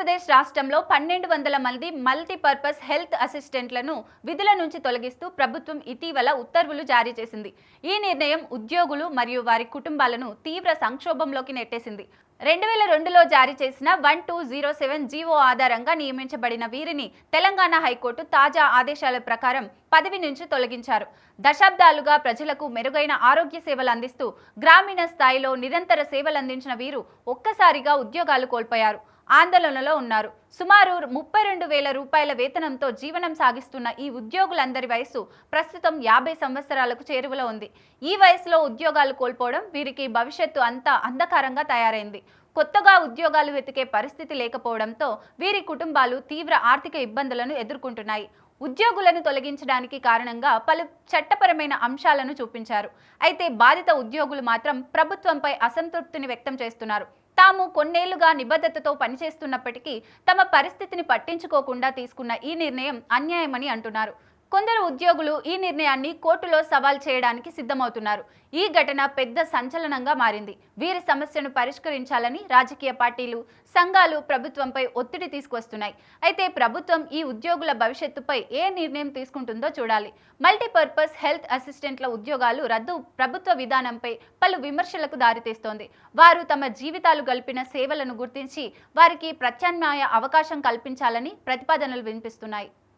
ఆంధ్రప్రదేశ్ రాష్ట్రంలో 1200 మంది multipurpose health అసిస్టెంట్లను విధుల నుంచి తొలగిస్తూ ప్రభుత్వం ఇటీవల ఉత్తర్వులు జారీ చేసింది. ఈ నిర్ణయం ఉద్యోగులు మరియు వారి కుటుంబాలను తీవ్ర సంక్షోభంలోకి నెట్టేసింది. 2002లో జారీ చేసిన 1207 జీవో ఆధారంగా నియమించబడిన వీరిని తెలంగాణ హైకోర్టు తాజా ఆదేశాల ప్రకారం పదవి నుంచి తొలగించారు. దశాబ్దాలుగా ప్రజలకు మెరుగైన ఆరోగ్య సేవలు అందిస్తూ గ్రామీణ స్థాయిలో నిరంతర సేవలు అందించిన వీరు ఒక్కసారిగా ఉద్యోగాలు కోల్పోయారు. ఆందోళనలో ఉన్నారు. సుమారు 32,000 రూపాయల వేతనంతో జీవనం సాగిస్తున్న ఈ ఉద్యోగులందరి వయసు ప్రస్తుతం 50 సంవత్సరాలకు చేరువలో ఉంది. ఈ వయసులో ఉద్యోగాలు కోల్పోవడం వీరికి భవిష్యత్తు అంతా అంధకారంగా తయారైంది. కొత్తగా ఉద్యోగాలు వెతికే పరిస్థితి లేకపోవడంతో వీరి కుటుంబాలు తీవ్ర ఆర్థిక ఇబ్బందులను ఎదుర్కొంటున్నాయి. ఉద్యోగులను తొలగించడానికి కారణంగా పలు చట్టపరమైన అంశాలను చూపించారు. అయితే బాధిత ఉద్యోగులు మాత్రం ప్రభుత్వంపై అసంతృప్తిని వ్యక్తం చేస్తున్నారు. తాము కొన్నేళ్లుగా నిబద్ధతతో పనిచేస్తున్నప్పటికీ తమ పరిస్థితిని పట్టించుకోకుండా తీసుకున్న ఈ నిర్ణయం అన్యాయమని అంటున్నారు. కొందరు ఉద్యోగులు ఈ నిర్ణయాన్ని కోర్టులో సవాల్ చేయడానికి సిద్ధమవుతున్నారు. ఈ ఘటన పెద్ద సంచలనంగా మారింది. వీరి సమస్యను పరిష్కరించాలని రాజకీయ పార్టీలు, సంఘాలు ప్రభుత్వంపై ఒత్తిడి తీసుకొస్తున్నాయి. అయితే ప్రభుత్వం ఈ ఉద్యోగుల భవిష్యత్తుపై ఏ నిర్ణయం తీసుకుంటుందో చూడాలి. మల్టీపర్పస్ హెల్త్ అసిస్టెంట్ల ఉద్యోగాలు రద్దు ప్రభుత్వ విధానంపై పలు విమర్శలకు దారితీస్తోంది. వారు తమ జీవితాలు గడిపిన సేవలను గుర్తించి వారికి ప్రత్యామ్నాయ అవకాశం కల్పించాలని ప్రతిపాదనలు వినిపిస్తున్నాయి.